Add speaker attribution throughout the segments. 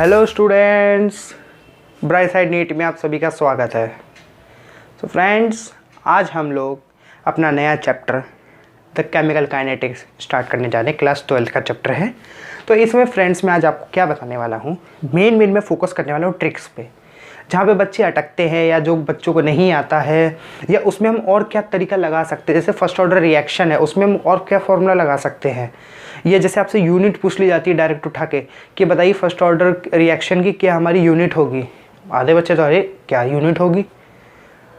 Speaker 1: Hello students, bright side NEET में आप सभी का स्वागत है। तो फ्रेंड्स, आज हम लोग अपना नया chapter the chemical kinetics start करने जा रहे हैं। क्लास 12 का चैप्टर है। तो इसमें फ्रेंड्स मैं आज आपको क्या बताने वाला हूँ, मेन में फोकस करने वाला हूँ ट्रिक्स पे, जहाँ पे बच्चे अटकते हैं या जो बच्चों को नहीं आता है, या उसमें हम और क्या तरीका लगा सकते हैं। जैसे फर्स्ट ऑर्डर रिएक्शन है, उसमें हम और क्या फॉर्मूला लगा सकते हैं। ये जैसे आपसे यूनिट पूछ ली जाती है डायरेक्ट उठा के कि बताइए फर्स्ट ऑर्डर रिएक्शन की क्या हमारी यूनिट होगी। आधे बच्चे तो अरे क्या यूनिट होगी।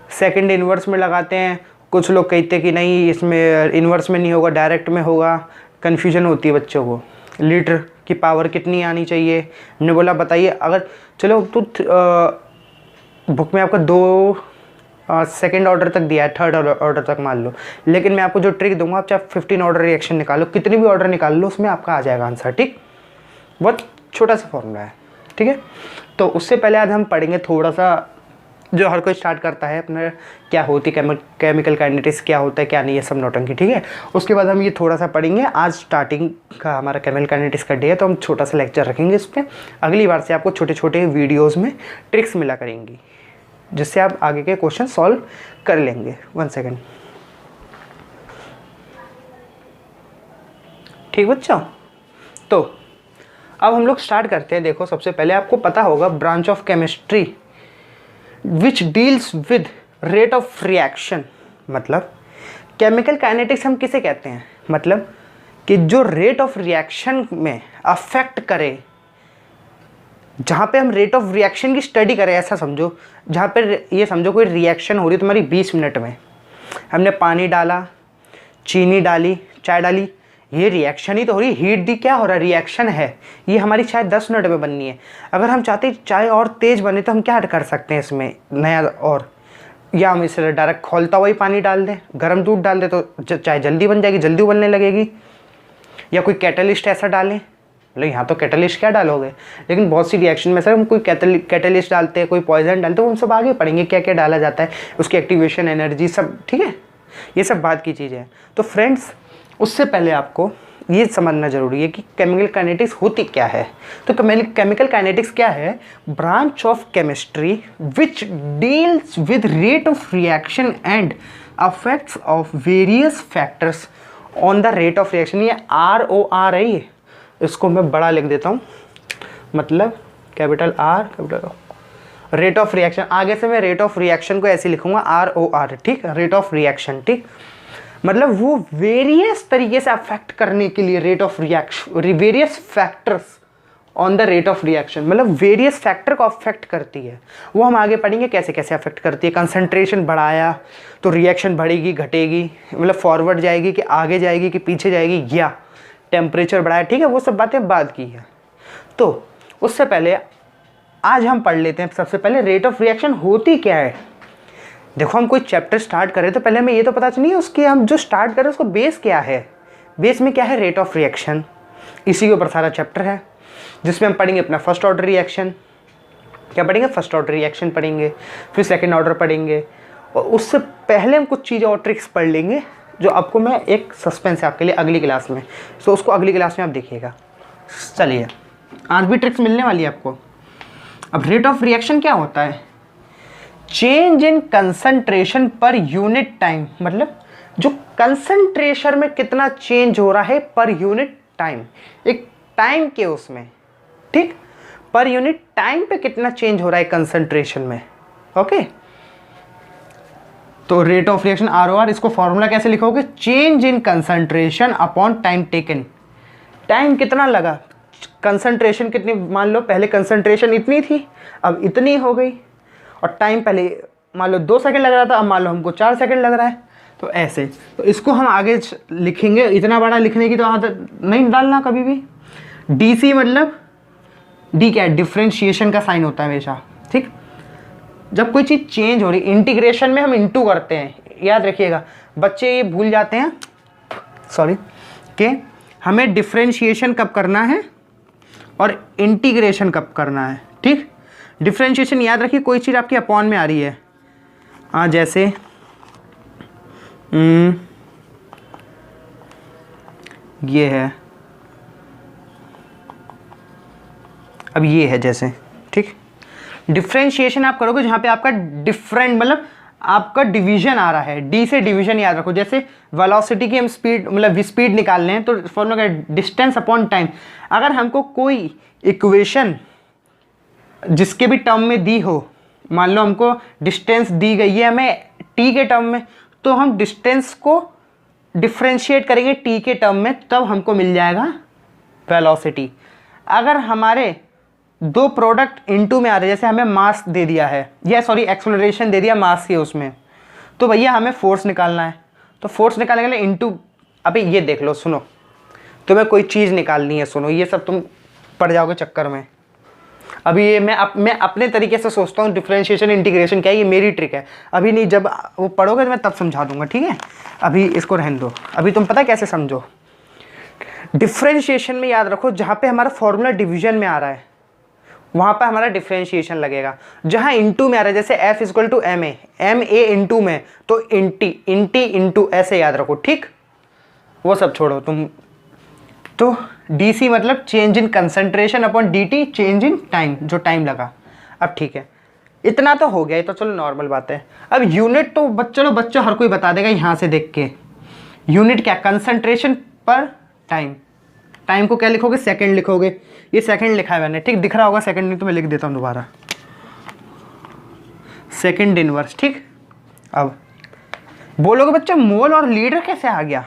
Speaker 1: सेकंड इन्वर्स में लगाते हैं, कुछ लोग कहते हैं कि नहीं इसमें इन्वर्स में नहीं होगा, डायरेक्ट में होगा। कन्फ्यूजन होती है बच्चों को। लीटर की पावर कितनी आनी चाहिए। हमने बोला बताइए, अगर चलो तो बुक में आपको दो सेकेंड ऑर्डर तक दिया है, थर्ड ऑर्डर तक मान लो, लेकिन मैं आपको जो ट्रिक दूंगा, आप चाहे 15 ऑर्डर रिएक्शन निकालो, कितनी भी ऑर्डर निकाल लो, उसमें आपका आ जाएगा आंसर। ठीक, बहुत छोटा सा फॉर्मूला है। ठीक है, तो उससे पहले आज हम पढ़ेंगे थोड़ा सा जो हर कोई स्टार्ट करता है अपना, क्या होती है केमिकल काइनेटिक्स, क्या होता है क्या नहीं है, सब नोटंकी। ठीक है, उसके बाद हम ये थोड़ा सा पढ़ेंगे। आज स्टार्टिंग का हमारा केमिकल काइनेटिक्स का डे है, तो हम छोटा सा लेक्चर रखेंगे इस पर। अगली बार से आपको छोटे छोटे वीडियोज़ में ट्रिक्स मिला करेंगी, जिससे आप आगे के क्वेश्चन सॉल्व कर लेंगे। 1 सेकेंड। ठीक बच्चों, तो अब हम लोग स्टार्ट करते हैं। देखो, सबसे पहले आपको पता होगा branch of chemistry which deals with rate of reaction. मतलब केमिकल काइनेटिक्स हम किसे कहते हैं, मतलब कि जो रेट ऑफ रिएक्शन में अफेक्ट करे, जहाँ पे हम रेट ऑफ रिएक्शन की स्टडी करें, ऐसा समझो। जहाँ पे ये समझो कोई रिएक्शन हो रही है तुम्हारी 20 मिनट में, हमने पानी डाला, चीनी डाली, चाय डाली, ये रिएक्शन ही तो हो रही, हीट दी, क्या हो रहा है, रिएक्शन है। ये हमारी चाय 10 मिनट में बननी है। अगर हम चाहते हैं चाय और तेज़ बने तो हम क्या कर सकते हैं इसमें नया, और या हम इसे डायरेक्ट खोलता हुआ ही पानी डाल दें, गर्म दूध डाल दें, तो चाय जल्दी बन जाएगी, जल्दी उबलने लगेगी। या कोई कैटलिस्ट ऐसा डालें, मतलब यहाँ तो कैटलिस्ट क्या डालोगे, लेकिन बहुत सी रिएक्शन में सर हम कोई कैटलिस्ट डालते हैं, कोई पॉइजन डालते हैं, तो हम सब आगे पढ़ेंगे क्या क्या डाला जाता है, उसकी एक्टिवेशन एनर्जी सब। ठीक है, ये सब बात की चीज़ें हैं। तो फ्रेंड्स, उससे पहले आपको ये समझना जरूरी है कि केमिकल काइनेटिक्स होती क्या है। तो केमिकल काइनेटिक्स क्या है, branch of chemistry which deals with rate of reaction and affects of various factors on the rate of reaction. ये ROR है, ये इसको मैं बड़ा लिख देता हूँ, मतलब capital R capital O, rate of reaction. आगे से मैं रेट ऑफ रिएक्शन को ऐसे लिखूंगा ROR। ठीक, रेट ऑफ रिएक्शन। ठीक, मतलब वो वेरियस तरीके से अफेक्ट करने के लिए rate of reaction, various factors on the rate of reaction, मतलब वेरियस फैक्टर को अफेक्ट करती है। वो हम आगे पढ़ेंगे कैसे कैसे अफेक्ट करती है। कंसंट्रेशन बढ़ाया तो रिएक्शन बढ़ेगी घटेगी, मतलब फॉरवर्ड जाएगी कि आगे जाएगी कि पीछे जाएगी, या टेम्परेचर बढ़ाया। ठीक है, वो सब बातें बात की है। तो उससे पहले आज हम पढ़ लेते हैं सबसे पहले रेट ऑफ रिएक्शन होती क्या है। देखो, हम कोई चैप्टर स्टार्ट करें तो पहले हमें ये तो पता चलिए उसकी, हम जो स्टार्ट करें उसको बेस क्या है। बेस में क्या है, रेट ऑफ रिएक्शन। इसी के ऊपर सारा चैप्टर है, जिसमें हम पढ़ेंगे अपना फर्स्ट ऑर्डर रिएक्शन। क्या पढ़ेंगे, फर्स्ट ऑर्डर रिएक्शन पढ़ेंगे, फिर सेकेंड ऑर्डर पढ़ेंगे, और उससे पहले हम कुछ चीज़ें और ट्रिक्स पढ़ लेंगे, जो आपको मैं एक सस्पेंस है आपके लिए अगली क्लास में। तो उसको अगली क्लास में आप देखिएगा। चलिए, आज भी ट्रिक्स मिलने वाली है आपको। अब रेट ऑफ रिएक्शन क्या होता है, change in concentration per unit time, मतलब जो कंसंट्रेशन में कितना चेंज हो रहा है पर यूनिट टाइम, एक टाइम के उसमें। ठीक, पर यूनिट टाइम पे कितना चेंज हो रहा है कंसंट्रेशन में। ओके, तो रेट ऑफ रिएक्शन ROR, इसको फॉर्मूला कैसे लिखोगे, change in concentration upon time taken. Time कितना लगा, कंसंट्रेशन कितनी, मान लो पहले कंसंट्रेशन इतनी थी, अब इतनी हो गई, और टाइम पहले मान लो 2 सेकंड लग रहा था, अब मान लो हमको 4 सेकंड लग रहा है। तो ऐसे, तो इसको हम आगे लिखेंगे। इतना बड़ा लिखने की तो आदत नहीं डालना कभी भी। DC मतलब D क्या है, डिफ्रेंशिएशन का साइन होता है हमेशा। ठीक, जब कोई चीज़ चेंज हो रही, इंटीग्रेशन में हम इंटू करते हैं, याद रखिएगा। बच्चे ये भूल जाते हैं, सॉरी, कि हमें डिफ्रेंशिएशन कब करना है और इंटीग्रेशन कब करना है। ठीक, डिफ्रेंशिएशन याद रखिए, कोई चीज़ आपकी अपॉन में आ रही है, जैसे ये है अब ये है जैसे, ठीक, डिफ्रेंशिएशन आप करोगे जहाँ पे आपका डिफरेंट मतलब आपका डिवीजन आ रहा है, डी से डिवीजन याद रखो। जैसे वेलोसिटी की हम स्पीड मतलब स्पीड निकाल रहे हैं तो फॉर्मूला क्या, डिस्टेंस अपॉन टाइम। अगर हमको कोई इक्वेशन जिसके भी टर्म में दी हो, मान लो हमको डिस्टेंस दी गई है हमें टी के टर्म में, तो हम डिस्टेंस को डिफ्रेंशिएट करेंगे टी के टर्म में, तब हमको मिल जाएगा वेलोसिटी। अगर हमारे दो प्रोडक्ट इनटू में आ रहे हैं, जैसे हमें मास दे दिया है या सॉरी एक्सेलरेशन दे दिया मास के उसमें, तो भैया हमें फोर्स निकालना है, तो फोर्स निकालने के लिए इनटू, अभी ये देख लो, सुनो, तुम्हें कोई चीज़ निकालनी है, सुनो, ये सब तुम पड़ जाओगे चक्कर में। अभी ये मैं अपने तरीके से सोचता हूँ डिफरेंशिएशन इंटीग्रेशन क्या है, ये मेरी ट्रिक है। अभी नहीं, जब वो पढ़ोगे तो मैं तब समझा दूंगा, ठीक है। अभी इसको रहने दो, अभी तुम पता कैसे समझो। डिफरेंशिएशन में याद रखो जहाँ पे हमारा फॉर्मूला डिवीजन में आ रहा है वहाँ पर हमारा डिफरेंशिएशन लगेगा। जहाँ इनटू में आ रहा है, जैसे F equal to M A into में, तो इंटी इंटू ऐसे याद रखो, ठीक। वो सब छोड़ो तुम। तो डी मतलब change in concentration upon D T change in time, जो टाइम लगा। अब ठीक है, इतना तो हो गया, ये तो चलो नॉर्मल बात है। अब यूनिट तो चलो बच्चों हर कोई बता देगा यहाँ से देख के। यूनिट क्या, कंसंट्रेशन पर टाइम। टाइम को क्या लिखोगे, सेकंड लिखोगे। ये सेकंड लिखा है मैंने, ठीक, दिख रहा होगा सेकंड, नहीं तो मैं लिख देता हूँ दोबारा, सेकंड इनवर्स, ठीक। अब बोलोगे बच्चा मोल और लीटर कैसे आ गया।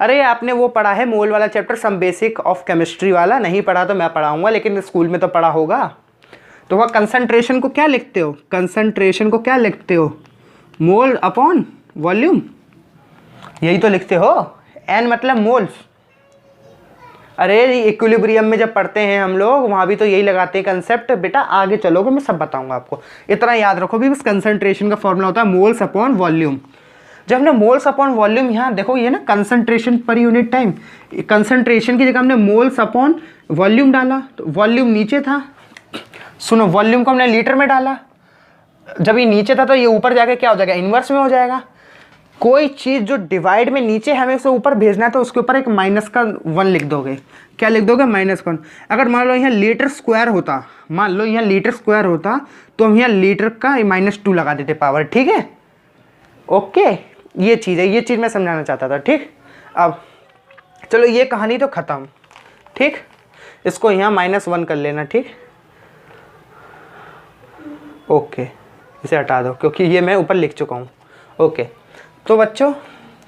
Speaker 1: अरे आपने वो पढ़ा है मोल वाला chapter, some basic of chemistry वाला, नहीं पढ़ा तो मैं पढ़ाऊंगा, लेकिन स्कूल में तो पढ़ा होगा। तो वह कंसंट्रेशन को क्या लिखते हो, कंसंट्रेशन को क्या लिखते हो, मोल अपॉन वॉल्यूम, यही तो लिखते हो। एन मतलब मोल्स। अरे इक्विलिब्रियम में जब पढ़ते हैं हम लोग, वहाँ भी तो यही लगाते हैं कंसेप्ट। बेटा आगे चलोगे मैं सब बताऊंगा आपको, इतना याद रखो भी बस। कंसंट्रेशन का फॉर्मूला होता है मोल्स अपॉन वॉल्यूम। जब हमने मोल्स अपॉन वॉल्यूम, यहाँ देखो ये ना concentration per unit time, concentration की जगह हमने मोल्स अपॉन वॉल्यूम डाला, तो वॉल्यूम नीचे था, सुनो, वॉल्यूम को हमने लीटर में डाला। जब ये नीचे था तो ये ऊपर जाके क्या हो जाएगा, इन्वर्स में हो जाएगा। कोई चीज़ जो डिवाइड में नीचे हमें उसे ऊपर भेजना है तो उसके ऊपर एक माइनस का 1 लिख दोगे। क्या लिख दोगे, -1। अगर मान लो यहाँ लीटर स्क्वायर होता, मान लो यहाँ लीटर स्क्वायर होता, तो हम यहाँ लीटर का -2 लगा देते पावर, ठीक है। ओके, ये चीज़ है, ये चीज़ मैं समझाना चाहता था, ठीक। अब चलो ये कहानी तो ख़त्म, ठीक। इसको यहाँ -1 कर लेना, ठीक। ओके, इसे हटा दो क्योंकि ये मैं ऊपर लिख चुका हूँ। ओके, तो बच्चों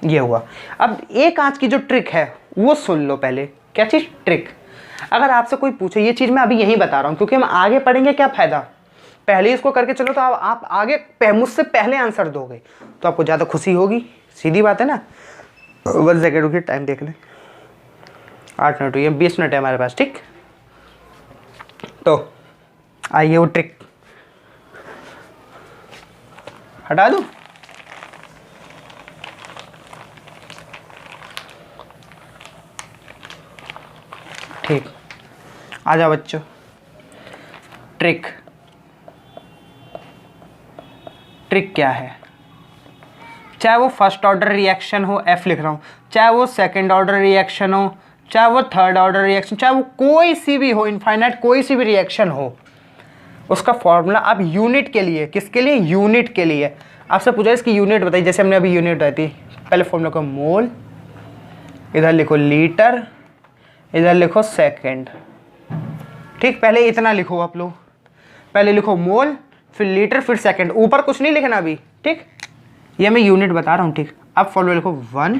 Speaker 1: ये हुआ। अब एक आज की जो ट्रिक है वो सुन लो पहले। क्या चीज़, ट्रिक। अगर आपसे कोई पूछे, ये चीज़ मैं अभी यहीं बता रहा हूँ क्योंकि हम आगे पढ़ेंगे, क्या फ़ायदा, पहले इसको करके चलो तो आप आगे मुझसे पहले आंसर दोगे तो आपको ज़्यादा खुशी होगी, सीधी बात है ना। 1 सेकेंड रुकिए, टाइम देख लें, 8 मिनट हुई है, 20 मिनट है हमारे पास, ठीक। तो आइए वो ट्रिक हटा दूँ। ठीक, आ जाओ बच्चों। ट्रिक क्या है, चाहे वो फर्स्ट ऑर्डर रिएक्शन हो, F लिख रहा हूँ, चाहे वो सेकंड ऑर्डर रिएक्शन हो, चाहे वो थर्ड ऑर्डर रिएक्शन, चाहे वो कोई सी भी हो, इनफाइनाइट कोई सी भी रिएक्शन हो, उसका फॉर्मूला आप यूनिट के लिए, किसके लिए, यूनिट के लिए। आपसे पूछा इसकी यूनिट बताइए, जैसे हमने अभी यूनिट बताई थी, पहले फॉर्मूला को मोल, इधर लिखो लीटर, इधर लिखो सेकंड, ठीक। पहले इतना लिखो आप लोग, पहले लिखो मोल, फिर लीटर, फिर सेकंड, ऊपर कुछ नहीं लिखना अभी, ठीक। ये मैं यूनिट बता रहा हूँ, ठीक। अब फॉर्मूला लिखो 1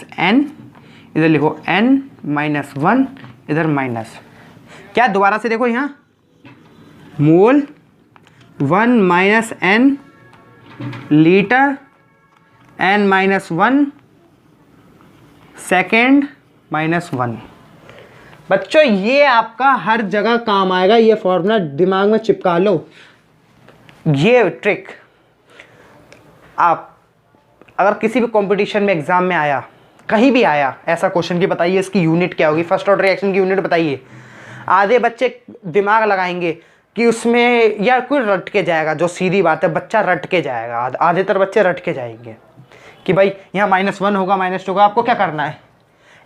Speaker 1: - n, इधर लिखो n - 1, इधर माइनस, क्या दोबारा से देखो यहाँ, मोल 1 - n लीटर, n - 1 सेकेंड -1। बच्चों ये आपका हर जगह काम आएगा, ये फॉर्मूला दिमाग में चिपका लो। ये ट्रिक आप अगर किसी भी कंपटीशन में, एग्जाम में आया, कहीं भी आया ऐसा क्वेश्चन कि बताइए इसकी यूनिट क्या होगी, फर्स्ट ऑर्डर रिएक्शन की यूनिट बताइए, आधे बच्चे दिमाग लगाएंगे कि उसमें, या कोई रट के जाएगा, जो सीधी बात है, बच्चा रट के जाएगा, आधेतर बच्चे रट के जाएंगे कि भाई यहाँ -1 होगा, -2 होगा। आपको क्या करना है,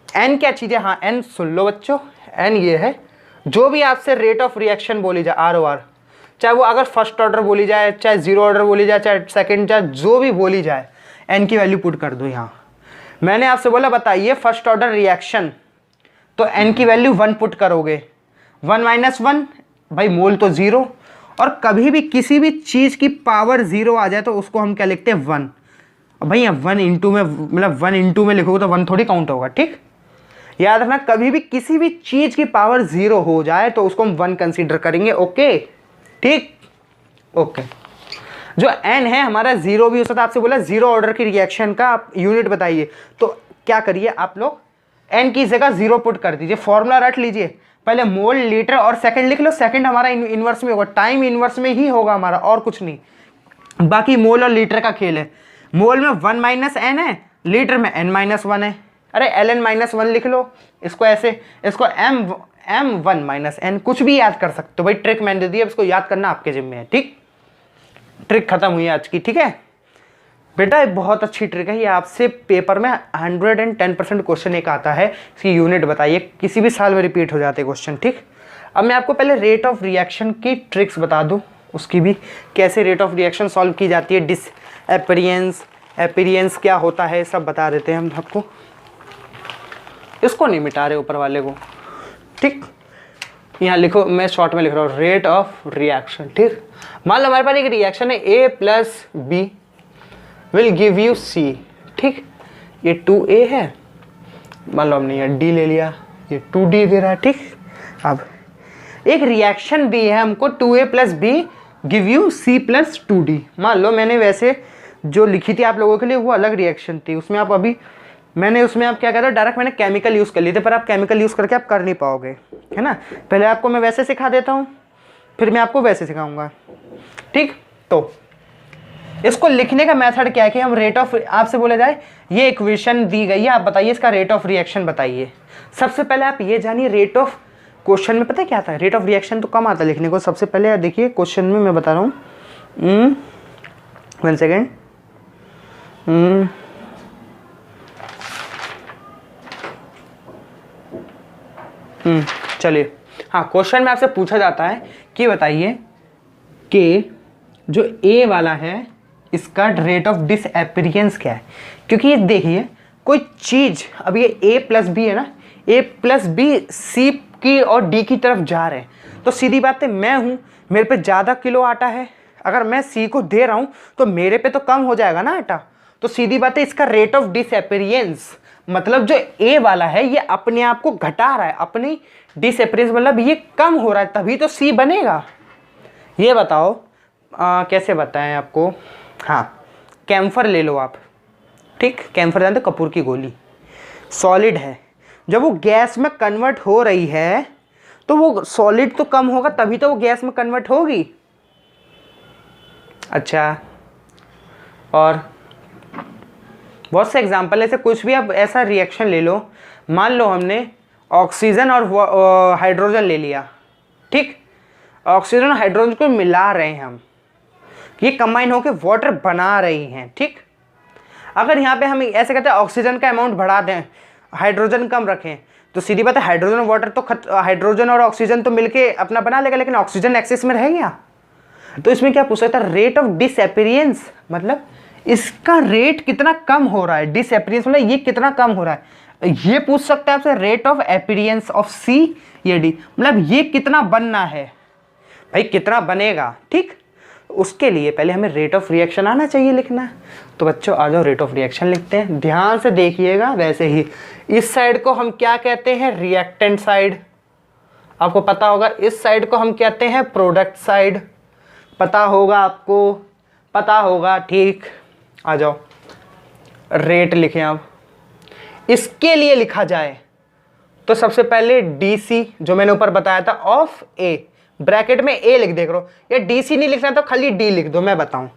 Speaker 1: n क्या चीज़ है, हाँ n सुन लो बच्चों, n ये है जो भी आपसे रेट ऑफ रिएक्शन बोली जाए ROR, चाहे वो अगर फर्स्ट ऑर्डर बोली जाए, चाहे जीरो ऑर्डर बोली जाए, चाहे सेकंड, चाहे जो भी बोली जाए, एन की वैल्यू पुट कर दो यहाँ। मैंने आपसे बोला बताइए फर्स्ट ऑर्डर रिएक्शन, तो एन की वैल्यू 1 पुट करोगे। 1 - 1 भाई मोल तो 0, और कभी भी किसी भी चीज़ की पावर 0 आ जाए तो उसको हम क्या लिखते हैं 1। भाई यहाँ 1 इंटू में, मतलब 1 इंटू में लिखोगे तो 1 थोड़ी काउंट होगा, ठीक। याद रखना कभी भी किसी भी चीज़ की पावर 0 हो जाए तो उसको हम 1 कंसीडर करेंगे, ओके, ठीक, ओके। जो एन है हमारा 0 भी हो सकता है। आपसे बोला 0 ऑर्डर की रिएक्शन का आप यूनिट बताइए, तो क्या करिए आप लोग एन की जगह 0 पुट कर दीजिए। फॉर्मूला रट लीजिए, पहले मोल, लीटर और सेकंड लिख लो। सेकंड हमारा इनवर्स में होगा, टाइम इनवर्स में ही होगा हमारा, और कुछ नहीं। बाकी मोल और लीटर का खेल है। मोल में 1 - n है, लीटर में n - 1 है। अरे ln - 1 लिख लो, इसको ऐसे, इसको m1 - n, कुछ भी याद कर सकते हो भाई। ट्रिक मैंने दे दी, अब इसको याद करना आपके जिम्मे है, ठीक। ट्रिक खत्म हुई आज की, ठीक है बेटा। बहुत अच्छी ट्रिक है ये, आपसे पेपर में 110% क्वेश्चन एक आता है। इसकी यूनिट बताइए, किसी भी साल में रिपीट हो जाते क्वेश्चन, ठीक। अब मैं आपको पहले रेट ऑफ रिएक्शन की ट्रिक्स बता दूं, उसकी भी कैसे रेट ऑफ रिएक्शन सॉल्व की जाती है, डिसएपियरेंस, एपियरेंस क्या होता है, सब बता देते हैं हम आपको। इसको नहीं मिटा रहे ऊपर वाले को, ठीक। यहाँ लिखो, मैं शॉर्ट में लिख रहा हूँ रेट ऑफ रिएक्शन, ठीक। मान लो हमारे पास एक रिएक्शन है A + B will give you C, ठीक। ये 2A है, मान लो हमने यहाँ D ले लिया, ये 2D दे रहा है, ठीक। अब एक रिएक्शन भी है हमको 2A + B give you C + 2D। मान लो मैंने वैसे जो लिखी थी आप लोगों के लिए वो अलग रिएक्शन थी, उसमें आप अभी मैंने उसमें आप क्या कहते हो, डायरेक्ट मैंने केमिकल यूज़ कर लिए थे, पर आप केमिकल यूज़ करके आप कर नहीं पाओगे, है ना। पहले आपको मैं वैसे सिखा देता हूँ, फिर मैं आपको वैसे सिखाऊंगा, ठीक। तो इसको लिखने का मेथड क्या है कि हम रेट ऑफ, आपसे बोला जाए ये इक्वेशन दी गई है, आप बताइए इसका रेट ऑफ रिएक्शन बताइए। सबसे पहले आप ये जानिए रेट ऑफ, क्वेश्चन में पता है क्या आता है, रेट ऑफ रिएक्शन तो कम आता है लिखने को। सबसे पहले देखिए क्वेश्चन में मैं बता रहा हूँ, 1 सेकेंड, चलिए, हाँ क्वेश्चन में आपसे पूछा जाता है कि बताइए कि जो ए वाला है इसका रेट ऑफ डिसएपियरेंस क्या है। क्योंकि ये देखिए कोई चीज़, अब ये A + B है ना, A + B C की और D की तरफ जा रहे हैं, तो सीधी बात है मैं हूँ, मेरे पे ज़्यादा किलो आटा है, अगर मैं C को दे रहा हूँ तो मेरे पे तो कम हो जाएगा ना आटा, तो सीधी बात है इसका रेट ऑफ डिसएपियरेंस, मतलब जो A वाला है ये अपने आप को घटा रहा है, अपनी डिसएपियरेंस मतलब ये कम हो रहा है, तभी तो C बनेगा। ये बताओ कैसे बताएं आपको। हाँ, कैम्फर ले लो आप, ठीक। कैम्फर जानते हो, कपूर की गोली, सॉलिड है, जब वो गैस में कन्वर्ट हो रही है तो वो सॉलिड तो कम होगा, तभी तो वो गैस में कन्वर्ट होगी। अच्छा, और बहुत से एग्जाम्पल ऐसे, कुछ भी आप ऐसा रिएक्शन ले लो, मान लो हमने ऑक्सीजन और हाइड्रोजन ले लिया, ठीक। ऑक्सीजन और हाइड्रोजन को मिला रहे हैं हम, ये कंबाइन होकर वाटर बना रही हैं, ठीक। अगर यहाँ पे हम ऐसे कहते हैं ऑक्सीजन का अमाउंट बढ़ा दें, हाइड्रोजन कम रखें, तो सीधी बात है हाइड्रोजन और वाटर तो हाइड्रोजन और ऑक्सीजन तो मिलके अपना बना लेगा, लेकिन ऑक्सीजन एक्सेस में रह गया। तो इसमें क्या पूछ सकता है, रेट ऑफ डिसएपियरेंस, मतलब इसका रेट कितना कम हो रहा है, डिसएपियरेंस मतलब ये कितना कम हो रहा है। ये पूछ सकता है आपसे rate of appearance of C या D, मतलब ये कितना बनना है, भाई कितना बनेगा, ठीक। उसके लिए पहले हमें रेट ऑफ रिएक्शन आना चाहिए लिखना। तो बच्चों आ जाओ रेट ऑफ रिएक्शन लिखते हैं, ध्यान से देखिएगा। वैसे ही इस साइड को हम क्या कहते हैं, रिएक्टेंट साइड, आपको पता होगा। इस साइड को हम कहते हैं प्रोडक्ट साइड, पता होगा आपको, पता होगा, ठीक। आ जाओ रेट लिखें। अब इसके लिए लिखा जाए तो सबसे पहले DC जो मैंने ऊपर बताया था ऑफ A, ब्रैकेट में A लिख देख रहो, या DC नहीं लिखना तो खाली D लिख दो। मैं बताऊं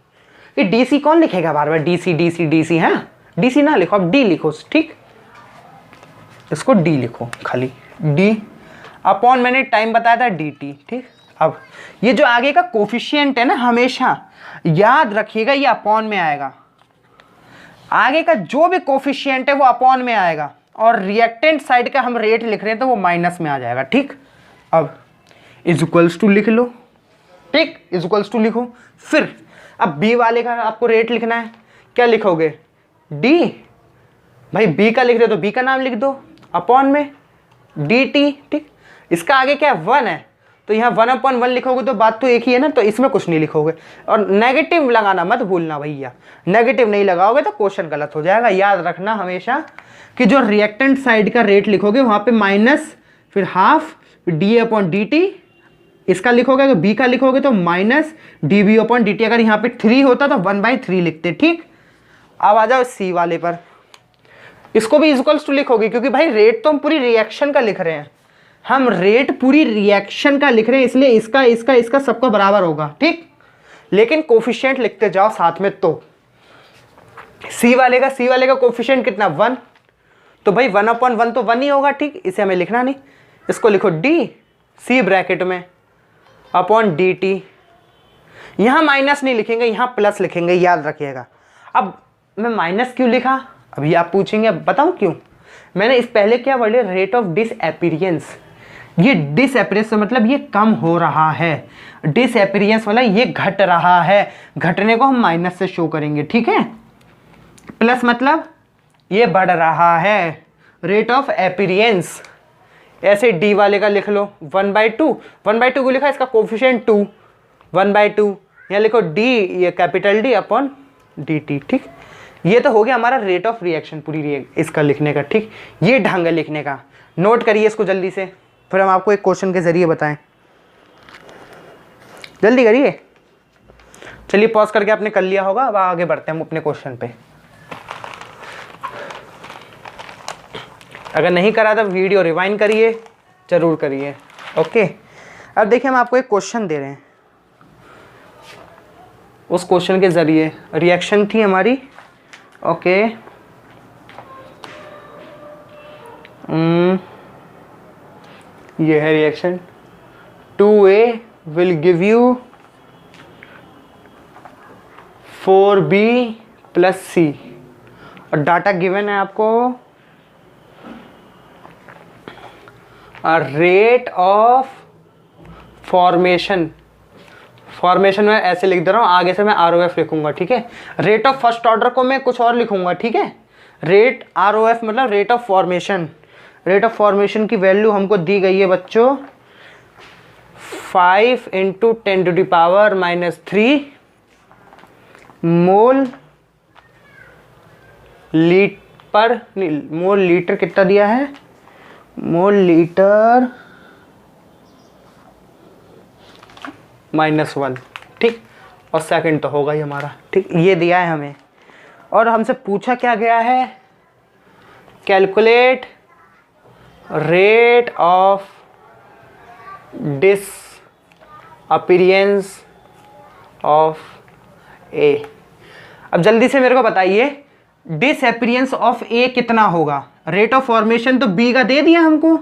Speaker 1: कि DC कौन लिखेगा बार बार, DC DC DC है, DC ना लिखो, अब D लिखो, ठीक। इसको D लिखो, खाली D अपॉन मैंने टाइम बताया था DT, ठीक। अब ये जो आगे का कोफिशिएंट है ना, हमेशा याद रखिएगा ये अपॉन में आएगा, आगे का जो भी कोफिशिएंट है वो अपॉन में आएगा, और रिएक्टेंट साइड का हम रेट लिख रहे हैं तो वो माइनस में आ जाएगा, ठीक। अब इज इक्वल्स टू लिख लो, ठीक, इज इक्वल्स टू लिखो। फिर अब बी वाले का आपको रेट लिखना है, क्या लिखोगे, डी, भाई बी का लिख रहे तो बी का नाम लिख दो अपॉन में डी टी, ठीक। इसका आगे क्या है, 1 है, तो यहाँ 1/1 लिखोगे तो बात तो एक ही है ना, तो इसमें कुछ नहीं लिखोगे। और नेगेटिव लगाना मत भूलना भैया, नेगेटिव नहीं लगाओगे तो क्वेश्चन गलत हो जाएगा। याद रखना हमेशा कि जो रिएक्टेंट साइड का रेट लिखोगे वहाँ पे माइनस, फिर हाफ, फिर डी अपॉन डी टी, इसका लिखोगे तो बी का लिखोगे तो minus D B upon D T. अगर यहाँ पे 3 होता तो 1/3 लिखते, ठीक। अब आ जाओ सी वाले पर, इसको भी इक्वल्स टू लिखोगे, क्योंकि भाई रेट तो हम पूरी रिएक्शन का लिख रहे हैं, हम रेट पूरी रिएक्शन का लिख रहे हैं, इसलिए इसका इसका इसका सबका बराबर होगा, ठीक। लेकिन कोफिशिएंट लिखते जाओ साथ में। तो सी वाले का कोफिशिएंट कितना, 1, तो भाई 1/1 तो 1 ही होगा, ठीक। इसे हमें लिखना नहीं, इसको लिखो डी सी ब्रैकेट में अपॉन डी टी। यहाँ माइनस नहीं लिखेंगे, यहाँ प्लस लिखेंगे, याद रखिएगा। अब मैं माइनस क्यों लिखा, अभी आप पूछेंगे, अब बताऊं क्यों। मैंने इस पहले क्या वर्ड है, रेट ऑफ डिसएपीरियंस। ये डिसएपीरियंस मतलब ये कम हो रहा है, डिसएपीरियंस वाला ये घट रहा है, घटने को हम माइनस से शो करेंगे, ठीक है। प्लस मतलब ये बढ़ रहा है, रेट ऑफ एपीरियंस। ऐसे डी वाले का लिख लो 1/2, 1/2 को लिखा, इसका कोफिशिएंट 2, 1/2, यहाँ लिखो डी, ये capital D upon D T, ठीक। ये तो हो गया हमारा रेट ऑफ रिएक्शन पूरी इसका लिखने का, ठीक। ये ढंग है लिखने का, नोट करिए इसको जल्दी से, फिर हम आपको एक क्वेश्चन के जरिए बताएं। जल्दी करिए, चलिए पॉज करके आपने कर लिया होगा। अब आगे बढ़ते हैं हम अपने क्वेश्चन पे। अगर नहीं करा तो वीडियो रिवाइंड करिए, जरूर करिए, ओके। अब देखिए हम आपको एक क्वेश्चन दे रहे हैं, उस क्वेश्चन के जरिए रिएक्शन थी हमारी, ओके। ये है reaction, 2A will give you 4B + C, और डाटा गिवन है आपको रेट ऑफ फॉर्मेशन में ऐसे लिख दे रहा हूँ, आगे से मैं ROF लिखूंगा, ठीक है। रेट ऑफ फर्स्ट ऑर्डर को मैं कुछ और लिखूंगा, ठीक है। रेट ROF मतलब rate of formation. Rate of formation की वैल्यू हमको दी गई है बच्चों 5 × 10⁻³ मोल लीटर कितना दिया है, मोल लीटर -1, ठीक। और सेकंड तो होगा ही हमारा, ठीक। ये दिया है हमें, और हमसे पूछा क्या गया है, calculate rate of disappearance of A. अब जल्दी से मेरे को बताइए डिसअपीयरेंस ऑफ ए कितना होगा। रेट ऑफ फॉर्मेशन तो बी का दे दिया हमको,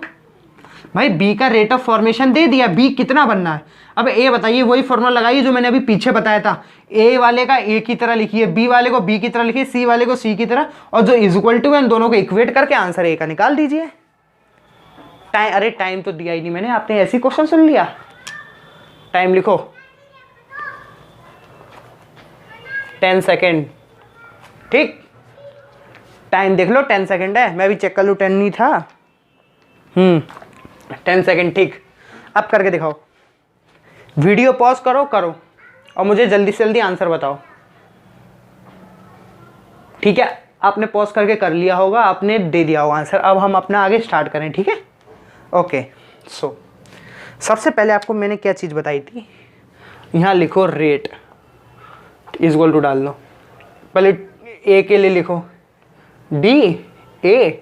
Speaker 1: भाई बी का रेट ऑफ फॉर्मेशन दे दिया, बी कितना बनना है। अब ए बताइए, वही फॉर्मूला लगाइए जो मैंने अभी पीछे बताया था, ए वाले का ए की तरह लिखिए, बी वाले को बी की तरह लिखिए, सी वाले को सी की तरह, और जो इज इक्वल टू है इन दोनों को इक्वेट करके आंसर ए का निकाल दीजिए। टाइम, अरे टाइम तो दिया ही नहीं मैंने, आपने ऐसी क्वेश्चन सुन लिया। टाइम लिखो 10 सेकेंड, ठीक। टाइम देख लो 10 सेकेंड है, मैं भी चेक कर लूँ 10 नहीं था, 10 सेकेंड, ठीक। अब करके दिखाओ, वीडियो पॉज करो और मुझे जल्दी से जल्दी आंसर बताओ, ठीक है। आपने पॉज करके कर लिया होगा, आपने दे दिया होगा आंसर। अब हम अपना आगे स्टार्ट करें, ठीक है, ओके। सो सबसे पहले आपको मैंने क्या चीज़ बताई थी, यहाँ लिखो रेट इज इक्वल टू डाल लो, पहले ए के लिए लिखो DA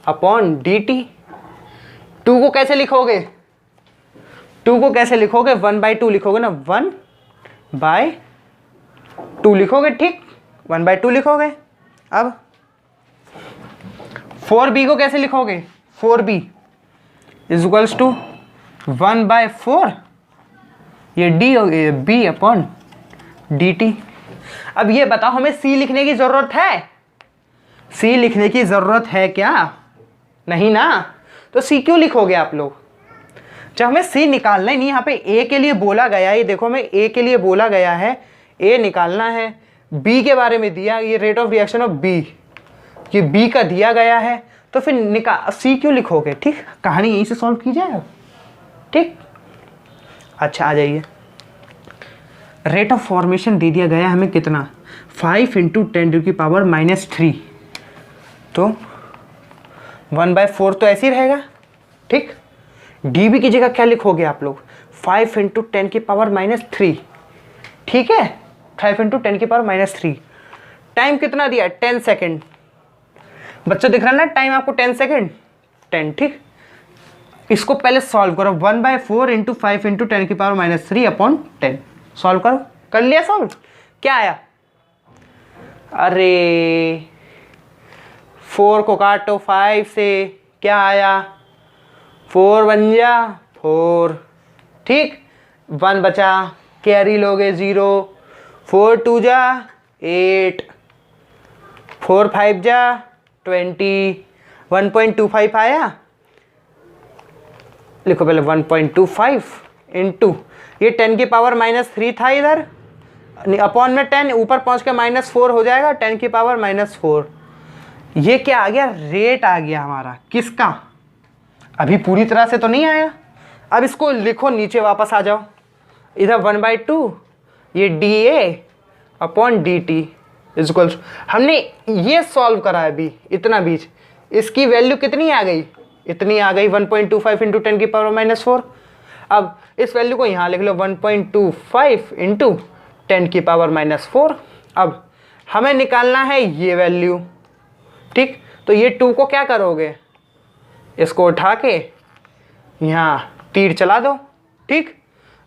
Speaker 1: अपॉन DT। 2 को कैसे लिखोगे, 2 को कैसे लिखोगे, 1/2 लिखोगे ना, 1/2 लिखोगे, ठीक, 1/2 लिखोगे। अब 4B को कैसे लिखोगे, 4B इज इक्वल्स टू 1/4, ये D हो गया, B अपॉन DT। अब ये बताओ हमें C लिखने की जरूरत है, C लिखने की जरूरत है क्या, नहीं ना, तो C क्यों लिखोगे आप लोग, जब हमें सी निकालना ही नहीं, यहाँ पे ए के लिए बोला गया है, ये देखो हमें ए के लिए बोला गया है, ए निकालना है, बी के बारे में दिया, ये rate of reaction of B, ये बी का दिया गया है, तो फिर सी क्यों लिखोगे। ठीक, कहानी यहीं से सॉल्व की जाए। ठीक, अच्छा आ जाइए, रेट ऑफ फॉर्मेशन दे दिया गया हमें कितना, 5 × 10⁻³ तो 1/4 तो ऐसे ही रहेगा। ठीक, डी बी की जगह क्या लिखोगे आप लोग, 5 × 10⁻³ ठीक है, 5 × 10⁻³ टाइम कितना दिया, 10 सेकेंड। बच्चों दिख रहा है ना टाइम आपको, 10 सेकेंड 10। ठीक, इसको पहले सॉल्व करो, 1/4 × 5 × 10⁻³ सॉल्व करो। कर लिया सॉल्व, क्या आया, अरे 4 को काटो 5 से, क्या आया, 4 बन जा 4। ठीक, 1 बचा, कैरी लोगे 0, 4 2 जा 8, 4 5 जा 20, 1.25 आया, लिखो पहले 1.25 इंटू ये 10⁻³ था इधर, अपॉन में 10, ऊपर पहुंच के -4 हो जाएगा, 10⁻⁴। ये क्या आ गया, रेट आ गया हमारा, किसका, अभी पूरी तरह से तो नहीं आया। अब इसको लिखो नीचे, वापस आ जाओ, इधर 1/2 ये dA/dt इक्वल्स, हमने ये सॉल्व करा है अभी, इतना बीच, इसकी वैल्यू कितनी आ गई, इतनी आ गई, 1.25 × 10⁻⁴। अब इस वैल्यू को यहाँ लिख लो, 1.25 × 10⁻⁴। अब हमें निकालना है ये वैल्यू। ठीक, तो ये 2 को क्या करोगे, इसको उठा के यहाँ तीर चला दो। ठीक,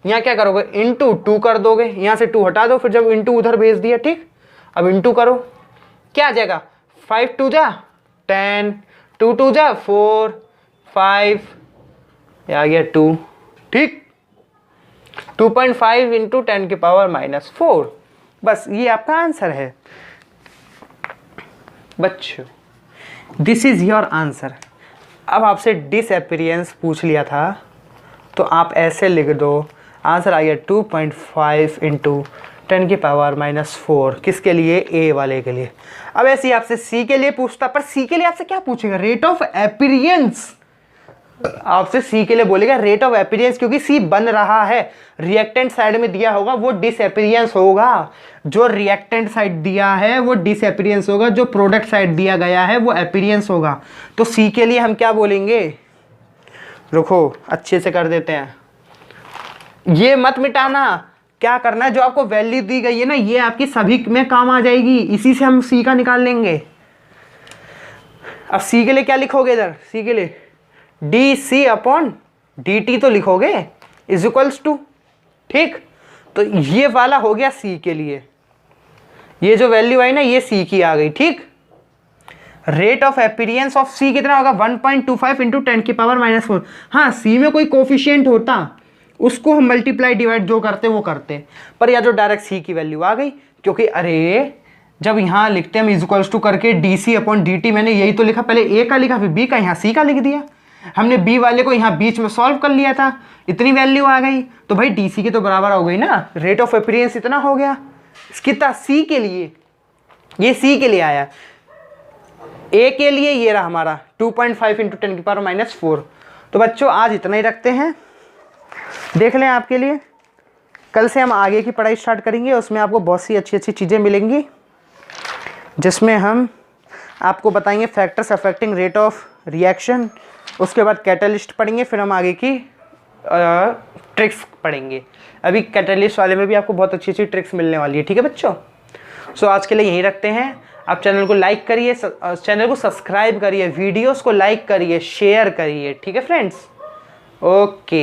Speaker 1: यहाँ क्या करोगे, इंटू 2 कर दोगे, यहाँ से 2 हटा दो, फिर जब इंटू उधर भेज दिया। ठीक, अब इंटू करो, क्या आ जाएगा, 5 2 जा 10, 2 2 जा 4, 5 आ गया 2। ठीक, 2.5 × 10⁻⁴, बस ये आपका आंसर है बच्चों, दिस इज योर आंसर। अब आपसे डिसअपीयरेंस पूछ लिया था तो आप ऐसे लिख दो, आंसर आ गया 2.5 × 10⁻⁴, किसके लिए, ए वाले के लिए। अब ऐसे ही आपसे सी के लिए पूछता, पर सी के लिए आपसे क्या पूछेगा, रेट ऑफ अपीयरेंस, आपसे सी के लिए बोलेगा रेट ऑफ अपीयरेंस, क्योंकि सी बन रहा है, रिएक्टेंट साइड में दिया होगा वो डिसअपीयरेंस होगा, जो रिएक्टेंट साइड दिया है वो डिसअपीयरेंस होगा, जो प्रोडक्ट साइड दिया गया है वो अपीयरेंस होगा। तो सी के लिए हम क्या बोलेंगे, रुको अच्छे से कर देते हैं, ये मत मिटाना, क्या करना है, जो आपको वैल्यू दी गई है ना, ये आपकी सभी में काम आ जाएगी, इसी से हम सी का निकाल लेंगे। अब सी के लिए क्या लिखोगे, इधर सी के लिए dC/dt तो लिखोगे =2। ठीक, तो ये वाला हो गया सी के लिए, ये जो वैल्यू आई ना ये सी की आ गई। ठीक, रेट ऑफ अपीयरेंस ऑफ सी कितना होगा, 1.25 × 10⁻⁴। हाँ, सी में कोई कोफिशिएंट होता उसको हम मल्टीप्लाई डिवाइड जो करते वो करते, पर या जो डायरेक्ट सी की वैल्यू आ गई, क्योंकि अरे जब यहाँ लिखते हैं हम = करके dC/dt, मैंने यही तो लिखा, पहले ए का लिखा फिर बी का, यहाँ सी का लिख दिया, हमने बी वाले को यहाँ बीच में सॉल्व कर लिया था, इतनी वैल्यू आ गई, तो भाई डीसी के तो बराबर हो गई ना, रेट ऑफ अपीयरेंस इतना हो गया। कितना, सी के लिए, ये सी के लिए आया, ए के लिए ये रहा हमारा 2.5 × 10⁻⁴। तो बच्चों आज इतना ही रखते हैं, देख लें आपके लिए, कल से हम आगे की पढ़ाई स्टार्ट करेंगे, उसमें आपको बहुत सी अच्छी अच्छी चीज़ें मिलेंगी, जिसमें हम आपको बताएंगे factors affecting rate of reaction, उसके बाद कैटलिस्ट पढ़ेंगे, फिर हम आगे की ट्रिक्स पढ़ेंगे। अभी कैटलिस्ट वाले में भी आपको बहुत अच्छी अच्छी ट्रिक्स मिलने वाली है। ठीक है बच्चों, सो आज के लिए यहीं रखते हैं। आप चैनल को लाइक करिए, चैनल को सब्सक्राइब करिए, वीडियोस को लाइक करिए, शेयर करिए। ठीक है फ्रेंड्स, ओके।